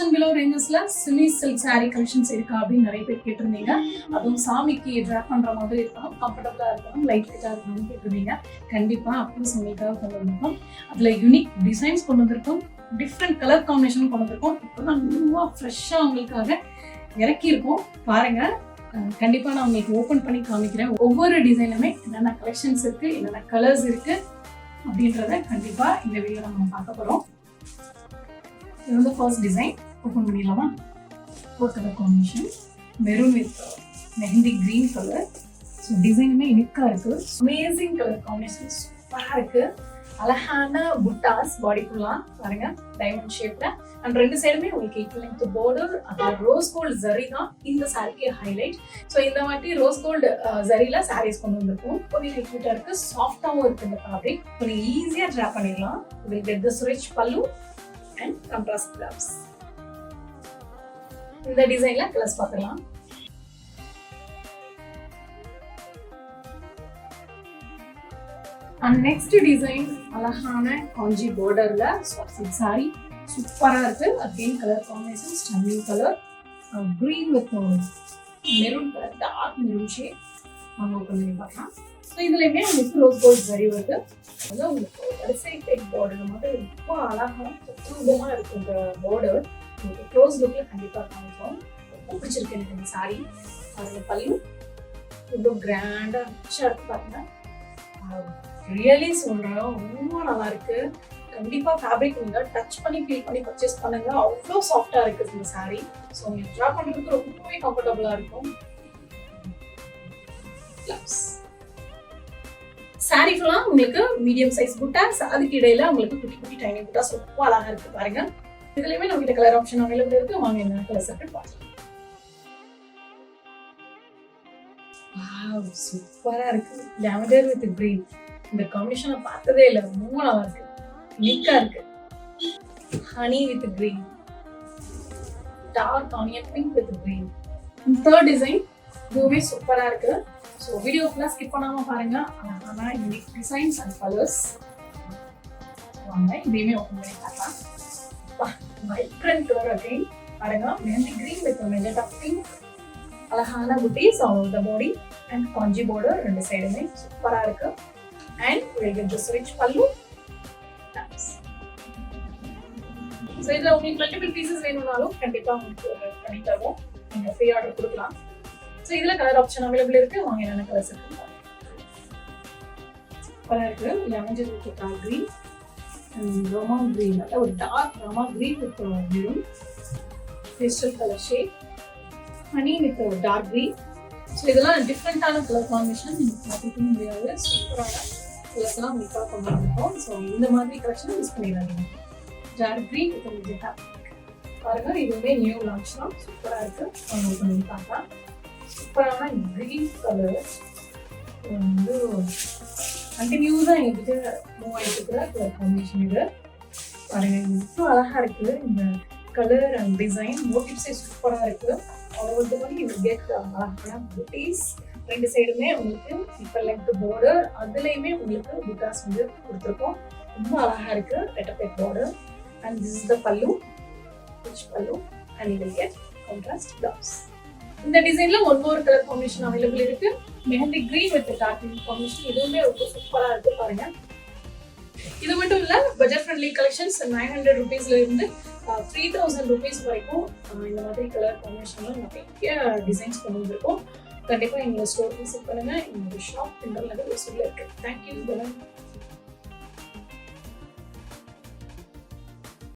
1000 below rangesல semi silk saree collections இருக்கா அப்படின்னு நிறைய பேர் கேட்டிருந்தீங்க. அதுவும் சாமிக்கு ட்ராப் பண்ற மாதிரி இருக்கணும், கம்ஃபர்டபுளா இருக்கணும், லைட் வெயிட்டா இருக்கணும்னு கேட்டிருந்தீங்க. கண்டிப்பா அப்ளூஸ் உங்களுக்காக கொண்டு வந்திருக்கோம். அதுல யூனிக் டிசைன்ஸ் கொண்டு வந்திருக்கோம், டிஃப்ரெண்ட் கலர் காம்பினேஷன் கொண்டு வந்திருக்கோம். இப்போதான் நியூவா ஃப்ரெஷ்ஷா உங்களுக்காக இறக்கியிருக்கோம். பாருங்க, கண்டிப்பா நான் உங்களுக்கு ஓபன் பண்ணி காமிக்கிறேன். ஒவ்வொரு டிசைனுமே என்னென்ன கலெக்ஷன்ஸ் இருக்கு, என்னென்ன கலர்ஸ் இருக்கு அப்படின்றத கண்டிப்பா இந்த வீடியோ நம்ம பார்க்க போறோம். இது வந்து ஃபர்ஸ்ட் டிசைன். ஓப்பன் பண்ணிடலாமா? Four colour combination, maroon with mehndi green colour. So டிசைனுமே யூனிக்கா இருக்கு, அமேசிங் கலர் காம்பினேஷன், சூப்பரா இருக்கு. அழகான புட்டாஸ் பாடி ஃபுல்லா பாருங்க, டைமண்ட் ஷேப்ல. அண்ட் ரெண்டு சைடுமே உங்களுக்கு ஈக்குவல் லென்த் பார்டர். அப்புறம் ரோஸ் கோல்டு ஜரி தான் இந்த சாரிக்கு ஹைலைட். ஸோ இந்த வாட்டி ரோஸ் கோல்டு ஜரியில சாரீஸ் கொண்டு வந்திருக்கும். கொஞ்சம் லைட்டா இருக்கு, சாஃப்டாவும் இருக்கு இந்த ஃபேப்ரிக். கொஞ்சம் ஈஸியா ட்ராப் பண்ணிடலாம். Will get this rich pallu and contrast claps. இந்த டிசைன்ல கலர்ஸ் பார்க்கலாம். அண்ட் நெக்ஸ்ட் டிசைன் அழகான காஞ்சி பார்டர்ல சாஃப்ட் சாரி, சூப்பரா இருக்கு. Again colour combination stunning colour, green with maroon colour, dark maroon shade. அவங்க ஓப்பன் பண்ணி பார்க்கலாம். ஸோ இதுலயுமே உங்களுக்கு ரோஸ் கோல்ட் சரி வருது. அது உங்களுக்கு வரிசை டைப் பார்டர் மாதிரி ரொம்ப அழகா தத்ரூபமா இருக்கு இந்த பார்டர். உங்களுக்கு க்ளோஸ் லுக்ல கண்டிப்பா காமிக்கும். ரொம்ப பிடிச்சிருக்கு எனக்கு இந்த சாரி. அதுல பல்லு ரொம்ப கிராண்டா ரிச்சா இருக்கு பாருங்க. ரியலி சொல்றேன், ரொம்ப நல்லா இருக்கு. கண்டிப்பா ஃபேப்ரிக் நீங்க டச் பண்ணி ஃபீல் பண்ணி பர்ச்சேஸ் பண்ணுங்க. அவ்வளோ சாஃப்டா இருக்கு இந்த சாரி. ஸோ உங்களுக்கு ட்ரா பண்றதுக்கு ரொம்பவே கம்ஃபர்டபுளா இருக்கும். சாரி ஃபுல்லா உங்களுக்கு மீடியம் சைஸ் புட்டாஸ், அதுக்கு இடையில உங்களுக்கு குட்டி குட்டி டைனி புட்டாஸ் ரொம்ப அழகா இருக்கு பாருங்க. இதுலயுமே நம்ம கிட்ட கலர் ஆப்ஷன் அவைலபிள் இருக்கு. வாங்க என்ன கலர்ஸ் இருக்கு பார்க்கலாம். வாவ், சூப்பரா இருக்கு. லாவெண்டர் வித் கிரீன், இந்த காம்பினேஷனை பார்த்ததே இல்லை, ரொம்ப நல்லா இருக்கு, யூனிக்கா இருக்கு. Honey with green, dark onion pink with green. Third design இதுவுமே சூப்பரா இருக்கு. ஸோ வீடியோ ஃபுல்லாக ஸ்கிப் பண்ணாம பாருங்க. அழகான யூனிக் டிசைன்ஸ் அண்ட் கலர்ஸ். வாங்க இதையுமே ஓப்பன் பண்ணி பார்க்கலாம். வைப்ரண்ட் கலர் அகைன் பாருங்க, mehndi green with magenta pink. அழகான buttis all over the body and Kanchi border ரெண்டு சைடுமே சூப்பரா இருக்கு. And we'll get this rich pallu. So இதில் உங்களுக்கு மல்டிபிள் பீசஸ் வேணும்னாலும் கண்டிப்பாக உங்களுக்கு பண்ணி தருவோம். நீங்கள் ஃப்ரீ ஆர்டர் கொடுக்கலாம். ஸோ இதில் கலர் ஆப்ஷன் அவைலபிள் இருக்கு. வாங்க என்னென்ன கலர்ஸ் இருக்கு சூப்பராக இருக்கு. Lemon with dark green and roma green, அதாவது ஒரு dark roma green with maroon pastel colour shade, honey with dark green. So இதெல்லாம் டிஃப்ரெண்டான கலர் காம்பினேஷன், நீங்கள் பார்த்துக்க முடியாது. சூப்பரான கலர்ஸ்லாம் உங்களுக்காக கொண்டு வந்திருக்கோம். ஸோ இந்த மாதிரி கலெக்ஷன் யூஸ் பண்ணிடாதீங்க. டார்க் கிரீன் வித் மெஜெண்டா பாருங்க, இதுவுமே நியூ லான்ச் தான், சூப்பராக இருக்கு. அவங்க பண்ணி பார்க்கலாம். சூப்பரான கிரீன் கலர் வந்து கண்டினியூஸா என்கிட்ட மூவ் ஆகிட்டு இருக்கிற கலர் காம்பினேஷன். இது பாருங்க, ரொம்ப அழகா இருக்கு. இந்த கலர் அண்ட் டிசைன் மோட்டிவ்ஸே சூப்பராக இருக்கு. அவ்வளவு மாதிரி இது கெட் அழகான புட்டீஸ். ரெண்டு சைடுமே உங்களுக்கு ஈக்குவல் லென்த் பார்டர், அதுலயுமே உங்களுக்கு புட்டாஸ் வந்து கொடுத்துருக்கோம். ரொம்ப அழகா இருக்கு. ரெட்டப்பேட் border and this is the pallu, rich pallu and you will get contrast blouse. இந்த டிசைன்ல ஒவ்வொரு கலர் காம்பினேஷன் அவைலபிள் இருக்கு. Mehndi green with dark green combination, இதுவுமே ரொம்ப சூப்பரா இருக்கு பாருங்க. இது மட்டும் இல்ல, பட்ஜெட் ஃப்ரெண்ட்லி கலெக்ஷன்ஸ் 900 rupeesல இருந்து 3000 rupees வரைக்கும் இந்த மாதிரி கலர் காம்பினேஷன்ல நிறைய டிசைன்ஸ் கொண்டு வந்திருக்கோம். கண்டிப்பா எங்க ஸ்டோர் விசிட் பண்ணுங்க. எங்க ஷாப் இந்த இருக்கு. தேங்க்யூ.